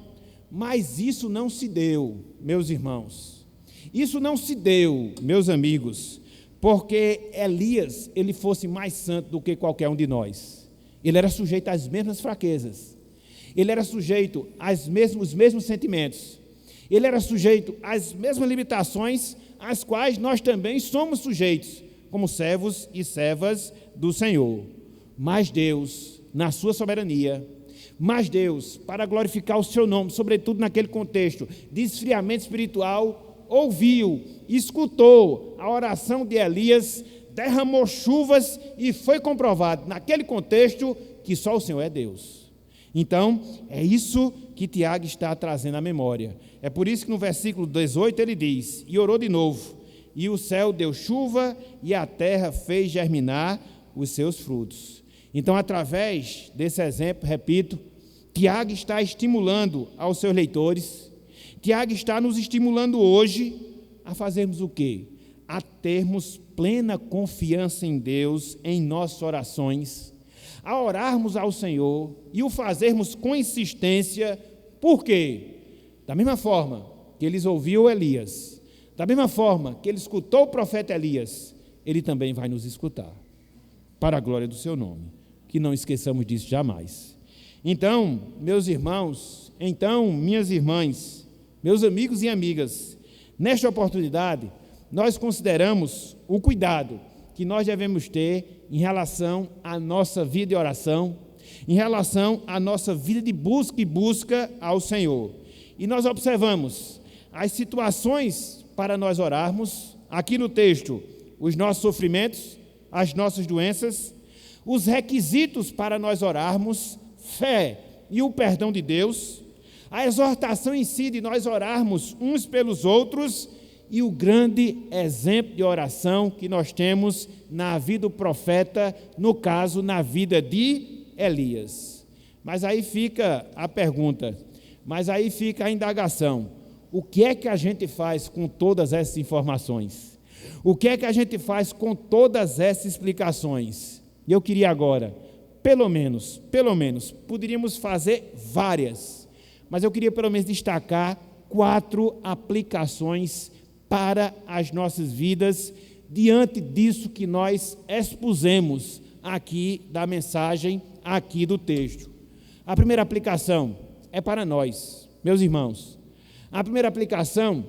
S1: Mas isso não se deu, meus irmãos. Isso não se deu, meus amigos, porque Elias, ele fosse mais santo do que qualquer um de nós. Ele era sujeito às mesmas fraquezas. Ele era sujeito aos mesmos sentimentos. Ele era sujeito às mesmas limitações às quais nós também somos sujeitos, como servos e servas do Senhor. Mas Deus, na sua soberania, mas Deus, para glorificar o seu nome, sobretudo naquele contexto de esfriamento espiritual, ouviu, escutou a oração de Elias, derramou chuvas e foi comprovado naquele contexto que só o Senhor é Deus. Então, é isso que Tiago está trazendo à memória. É por isso que no versículo 18 ele diz, e orou de novo, e o céu deu chuva, e a terra fez germinar os seus frutos. Então, através desse exemplo, repito, Tiago está estimulando aos seus leitores, Tiago está nos estimulando hoje a fazermos o quê? A termos plena confiança em Deus em nossas orações, a orarmos ao Senhor e o fazermos com insistência. Por quê? Da mesma forma que eles ouviram Elias, da mesma forma que ele escutou o profeta Elias, ele também vai nos escutar, para a glória do seu nome, que não esqueçamos disso jamais. Então, meus irmãos, minhas irmãs, meus amigos e amigas, nesta oportunidade, nós consideramos o cuidado que nós devemos ter em relação à nossa vida de oração, em relação à nossa vida de busca ao Senhor. E nós observamos as situações para nós orarmos, aqui no texto, os nossos sofrimentos, as nossas doenças, os requisitos para nós orarmos, fé e o perdão de Deus, a exortação em si de nós orarmos uns pelos outros e o grande exemplo de oração que nós temos na vida do profeta, no caso, na vida de Elias. Mas aí fica a pergunta, mas aí fica a indagação: o que é que a gente faz com todas essas informações? O que é que a gente faz com todas essas explicações? E eu queria agora, pelo menos, poderíamos fazer várias, mas eu queria pelo menos destacar 4 aplicações para as nossas vidas, diante disso que nós expusemos aqui da mensagem, aqui do texto. A primeira aplicação é para nós, meus irmãos. A primeira aplicação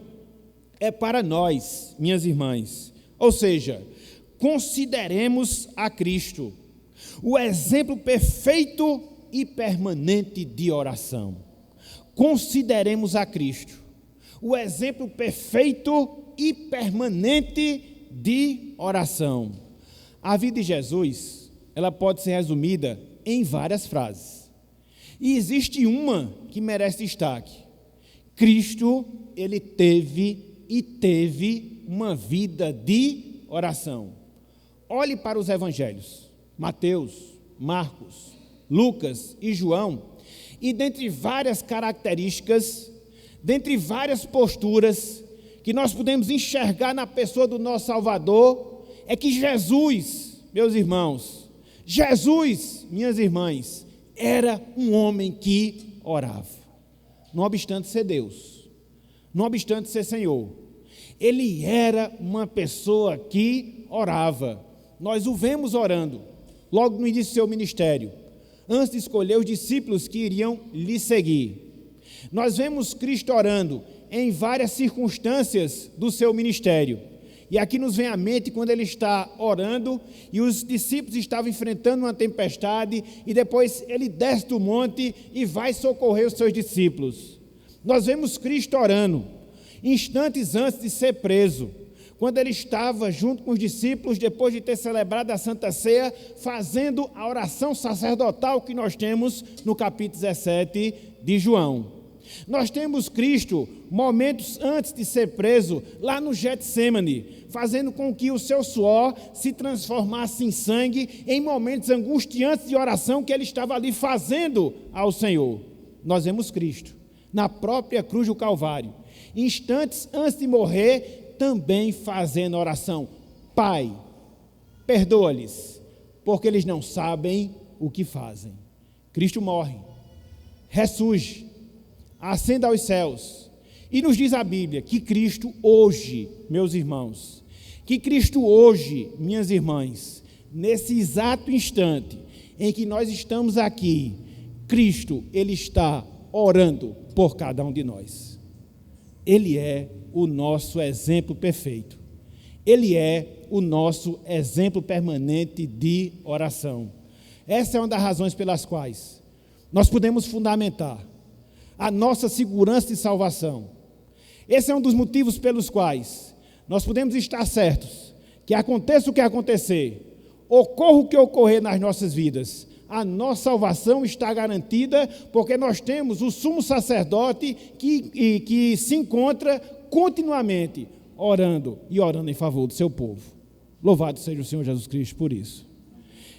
S1: é para nós, minhas irmãs. Ou seja, consideremos a Cristo, o exemplo perfeito e permanente de oração. Consideremos a Cristo, o exemplo perfeito e permanente de oração. A vida de Jesus, ela pode ser resumida em várias frases. E existe uma que merece destaque. Cristo, ele teve uma vida de oração. Olhe para os evangelhos, Mateus, Marcos, Lucas e João, e dentre várias características, dentre várias posturas que nós podemos enxergar na pessoa do nosso Salvador, é que Jesus, meus irmãos, Jesus, minhas irmãs, era um homem que orava. Não obstante ser Deus, não obstante ser Senhor, ele era uma pessoa que orava. Nós o vemos orando, logo no início do seu ministério, antes de escolher os discípulos que iriam lhe seguir. Nós vemos Cristo orando em várias circunstâncias do seu ministério. E aqui nos vem à mente quando ele está orando e os discípulos estavam enfrentando uma tempestade e depois ele desce do monte e vai socorrer os seus discípulos. Nós vemos Cristo orando instantes antes de ser preso, quando ele estava junto com os discípulos, depois de ter celebrado a Santa Ceia, fazendo a oração sacerdotal que nós temos no capítulo 17 de João. Nós temos Cristo, momentos antes de ser preso, lá no Getsêmani, fazendo com que o seu suor se transformasse em sangue, em momentos angustiantes de oração que ele estava ali fazendo ao Senhor. Nós vemos Cristo, na própria cruz do Calvário, instantes antes de morrer, também fazendo oração: Pai, perdoa-lhes, porque eles não sabem o que fazem. Cristo morre, ressurge, ascende aos céus, e nos diz a Bíblia que Cristo hoje, meus irmãos, que Cristo hoje, minhas irmãs, nesse exato instante em que nós estamos aqui, Cristo, ele está orando por cada um de nós. Ele é o nosso exemplo perfeito. Ele é o nosso exemplo permanente de oração. Essa é uma das razões pelas quais nós podemos fundamentar a nossa segurança de salvação. Esse é um dos motivos pelos quais nós podemos estar certos que aconteça o que acontecer, ocorra o que ocorrer nas nossas vidas, a nossa salvação está garantida, porque nós temos o sumo sacerdote que se encontra continuamente orando e orando em favor do seu povo. Louvado seja o Senhor Jesus Cristo por isso.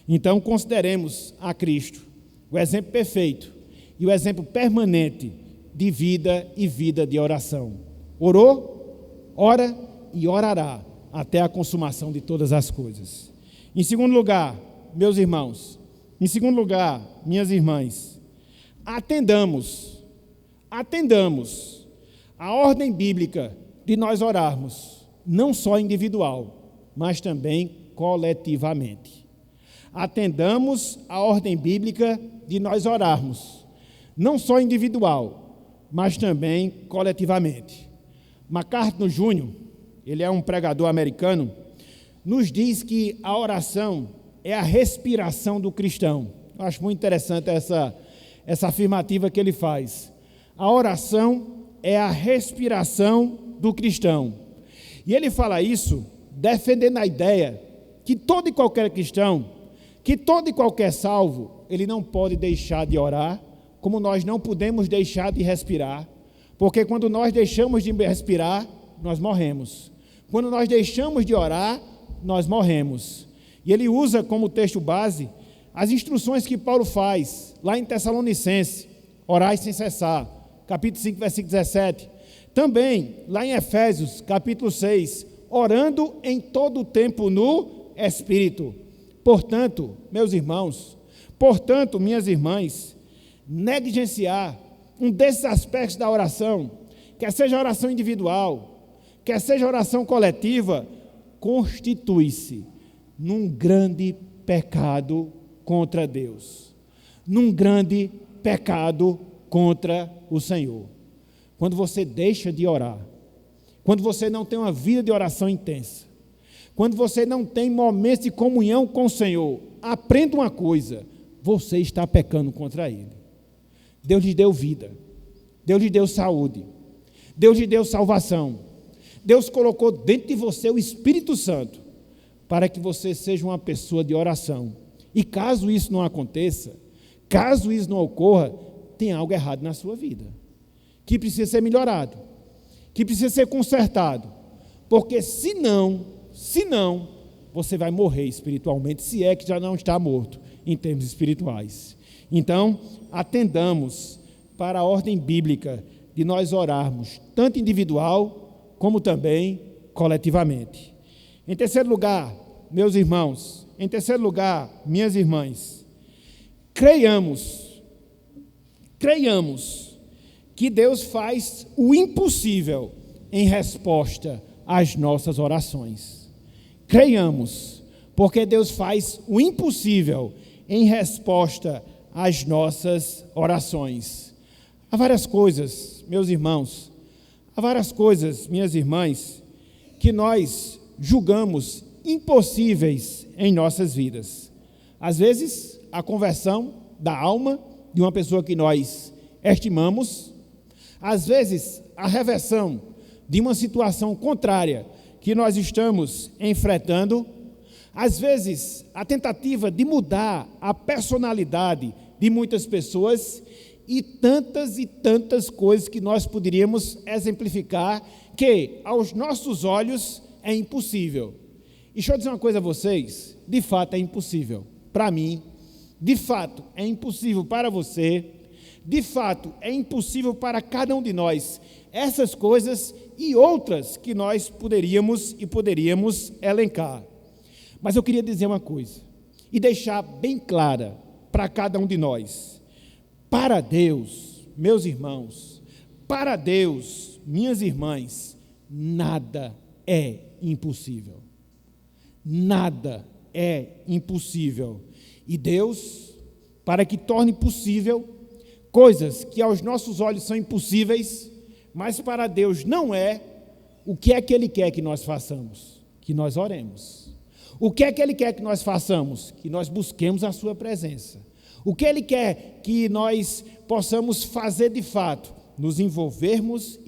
S1: Então, consideremos a Cristo o exemplo perfeito e o exemplo permanente de vida e vida de oração. Orou, ora e orará até a consumação de todas as coisas. Em segundo lugar, meus irmãos, em segundo lugar, minhas irmãs, atendamos a ordem bíblica de nós orarmos, não só individual, mas também coletivamente. Atendamos a ordem bíblica de nós orarmos, não só individual, mas também coletivamente. MacArthur Jr., ele é um pregador americano, nos diz que a oração é a respiração do cristão. Eu acho muito interessante essa afirmativa que ele faz. A oração é a respiração do cristão. E ele fala isso defendendo a ideia que todo e qualquer cristão, que todo e qualquer salvo, ele não pode deixar de orar, como nós não podemos deixar de respirar, porque quando nós deixamos de respirar, nós morremos. Quando nós deixamos de orar, nós morremos. E ele usa como texto base as instruções que Paulo faz lá em Tessalonicenses, orai sem cessar, capítulo 5, versículo 17. Também lá em Efésios, capítulo 6, orando em todo o tempo no Espírito. Portanto, meus irmãos, minhas irmãs, negligenciar um desses aspectos da oração, quer seja oração individual, quer seja oração coletiva, constitui-se num grande pecado contra Deus, num grande pecado contra o Senhor. Quando você deixa de orar, quando você não tem uma vida de oração intensa, quando você não tem momentos de comunhão com o Senhor, aprenda uma coisa: você está pecando contra Ele. Deus lhe deu vida, Deus lhe deu saúde, Deus lhe deu salvação, Deus colocou dentro de você o Espírito Santo para que você seja uma pessoa de oração. E caso isso não aconteça, caso isso não ocorra, tem algo errado na sua vida, que precisa ser melhorado, que precisa ser consertado, porque se não, você vai morrer espiritualmente, se é que já não está morto em termos espirituais. Então, atendamos para a ordem bíblica de nós orarmos, tanto individual, como também coletivamente. Em terceiro lugar, meus irmãos, minhas irmãs, creiamos que Deus faz o impossível em resposta às nossas orações. Creiamos, porque Deus faz o impossível em resposta às nossas orações. Há várias coisas, meus irmãos, há várias coisas, minhas irmãs, que nós julgamos impossíveis em nossas vidas. Às vezes, a conversão da alma de uma pessoa que nós estimamos, às vezes, a reversão de uma situação contrária que nós estamos enfrentando, às vezes, a tentativa de mudar a personalidade de muitas pessoas e tantas coisas que nós poderíamos exemplificar que, aos nossos olhos, é impossível. E deixa eu dizer uma coisa a vocês, de fato é impossível para mim, de fato é impossível para você, de fato é impossível para cada um de nós, essas coisas e outras que nós poderíamos elencar. Mas eu queria dizer uma coisa, e deixar bem clara para cada um de nós: para Deus, meus irmãos, para Deus, minhas irmãs, nada é impossível. Nada é impossível. E Deus, para que torne possível coisas que aos nossos olhos são impossíveis, mas para Deus não é, o que é que Ele quer que nós façamos? Que nós oremos. O que é que Ele quer que nós façamos? Que nós busquemos a Sua presença. O que Ele quer que nós possamos fazer de fato? Nos envolvermos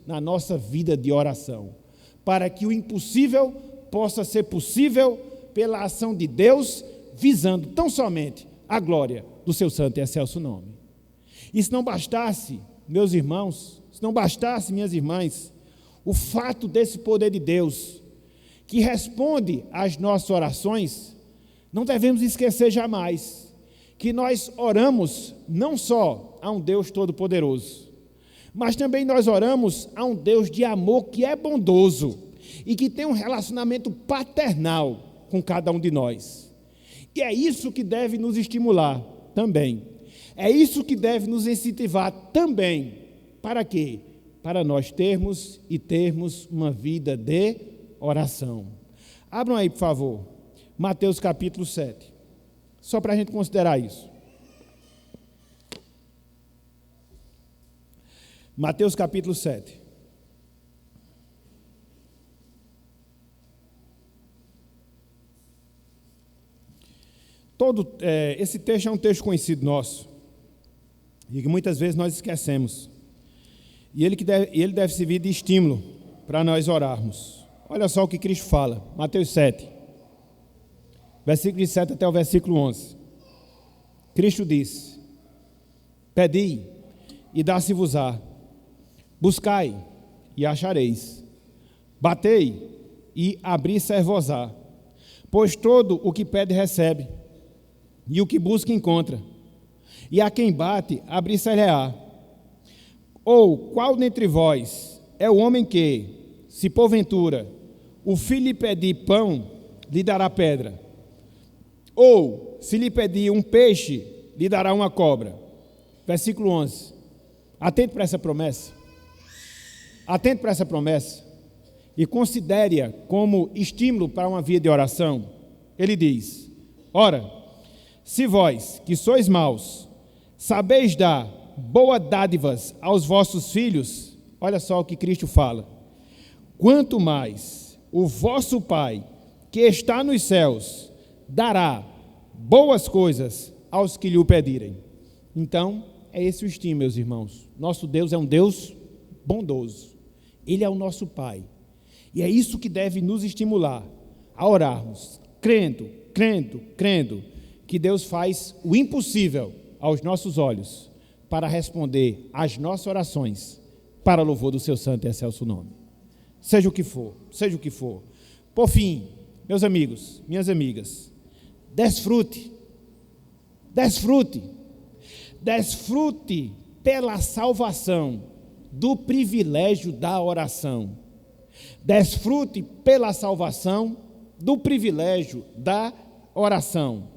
S1: na nossa vida de oração, para que o impossível possa ser possível pela ação de Deus, visando tão somente a glória do seu santo e excelso nome. E se não bastasse, meus irmãos, se não bastasse, minhas irmãs, o fato desse poder de Deus, que responde às nossas orações, não devemos esquecer jamais que nós oramos não só a um Deus todo-poderoso, mas também nós oramos a um Deus de amor que é bondoso e que tem um relacionamento paternal com cada um de nós. E é isso que deve nos estimular também. É isso que deve nos incentivar também. Para quê? Para nós termos uma vida de oração. Abram aí, por favor, Mateus capítulo 7. Só para a gente considerar isso. Mateus capítulo 7. Esse texto é um texto conhecido nosso, e que muitas vezes nós esquecemos. E ele deve servir de estímulo para nós orarmos. Olha só o que Cristo fala, Mateus 7, versículo de 7 até o versículo 11. Cristo diz: pedi e dá-se-vos-á, buscai e achareis, batei e abri-se-vos-á, pois todo o que pede recebe, e o que busca encontra, e a quem bate abri-se-lhe-á. Ou qual dentre vós é o homem que, se porventura o filho lhe pedir pão, lhe dará pedra? Ou, se lhe pedir um peixe, lhe dará uma cobra? Versículo 11. Atente para essa promessa. Atente para essa promessa. E considere-a como estímulo para uma vida de oração. Ele diz: ora, se vós, que sois maus, sabeis dar boas dádivas aos vossos filhos, olha só o que Cristo fala, quanto mais o vosso Pai, que está nos céus, dará boas coisas aos que lhe o pedirem. Então, é esse o estímulo, meus irmãos. Nosso Deus é um Deus bondoso. Ele é o nosso Pai. E é isso que deve nos estimular a orarmos, crendo que Deus faz o impossível aos nossos olhos para responder às nossas orações, para louvor do seu santo e excelso nome. Seja o que for. Por fim, meus amigos, minhas amigas, desfrute pela salvação do privilégio da oração. Desfrute pela salvação do privilégio da oração.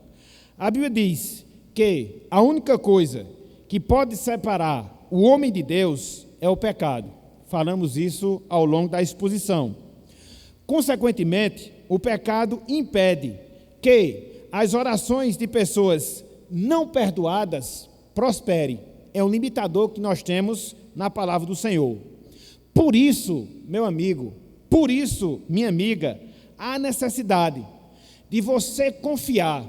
S1: A Bíblia diz que a única coisa que pode separar o homem de Deus é o pecado. Falamos isso ao longo da exposição. Consequentemente, o pecado impede que as orações de pessoas não perdoadas prosperem. É um limitador que nós temos na palavra do Senhor. Por isso, meu amigo, por isso, minha amiga, há necessidade de você confiar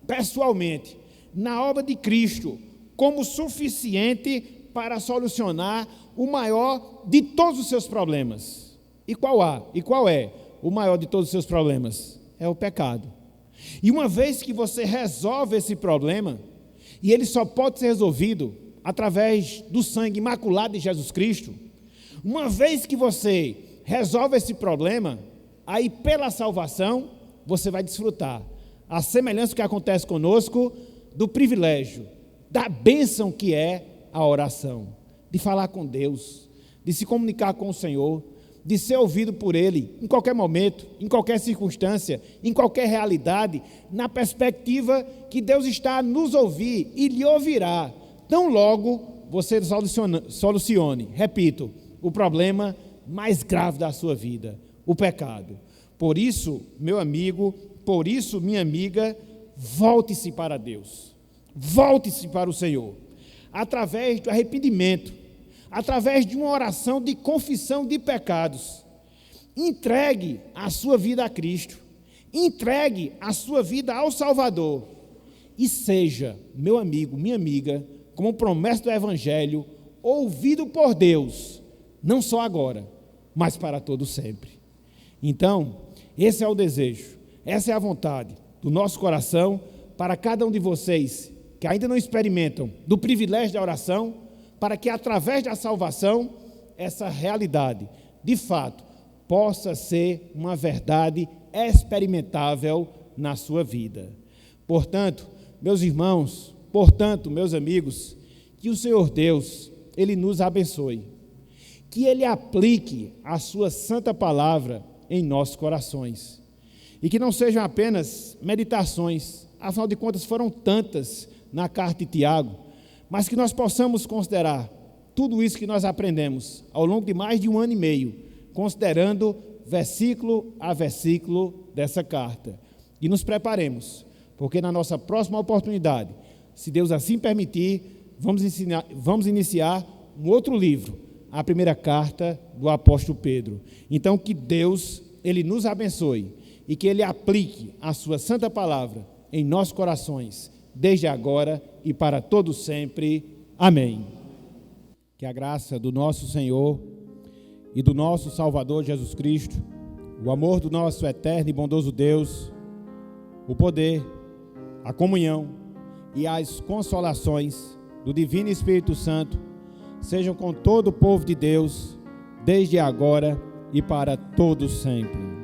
S1: pessoalmente na obra de Cristo como suficiente para solucionar o maior de todos os seus problemas. E qual é o maior de todos os seus problemas? É o pecado. E uma vez que você resolve esse problema, e ele só pode ser resolvido através do sangue imaculado de Jesus Cristo, uma vez que você resolve esse problema, aí pela salvação, você vai desfrutar a semelhança que acontece conosco do privilégio, da bênção que é a oração, de falar com Deus, de se comunicar com o Senhor, de ser ouvido por Ele em qualquer momento, em qualquer circunstância, em qualquer realidade, na perspectiva que Deus está a nos ouvir e lhe ouvirá, tão logo você solucione, repito, o problema mais grave da sua vida, o pecado. Por isso, meu amigo, por isso, minha amiga, volte-se para Deus, volte-se para o Senhor, através do arrependimento, através de uma oração de confissão de pecados. Entregue a sua vida a Cristo, entregue a sua vida ao Salvador e seja, meu amigo, minha amiga, como promessa do Evangelho, ouvido por Deus, não só agora, mas para todo sempre. Então, esse é o desejo, essa é a vontade do nosso coração para cada um de vocês que ainda não experimentam do privilégio da oração, para que através da salvação, essa realidade de fato, possa ser uma verdade experimentável na sua vida. Portanto, meus irmãos, meus amigos, que o Senhor Deus, Ele nos abençoe, que Ele aplique a sua santa palavra em nossos corações, e que não sejam apenas meditações, afinal de contas foram tantas na carta de Tiago, mas que nós possamos considerar tudo isso que nós aprendemos ao longo de mais de 1 ano e meio, considerando versículo a versículo dessa carta, e nos preparemos, porque na nossa próxima oportunidade, se Deus assim permitir, vamos iniciar um outro livro, a primeira carta do apóstolo Pedro. Então, que Deus, Ele nos abençoe e que Ele aplique a sua santa palavra em nossos corações, desde agora e para todo sempre. Amém. Que a graça do nosso Senhor e do nosso Salvador Jesus Cristo, o amor do nosso eterno e bondoso Deus, o poder, a comunhão e as consolações do Divino Espírito Santo sejam com todo o povo de Deus, desde agora e para todos sempre.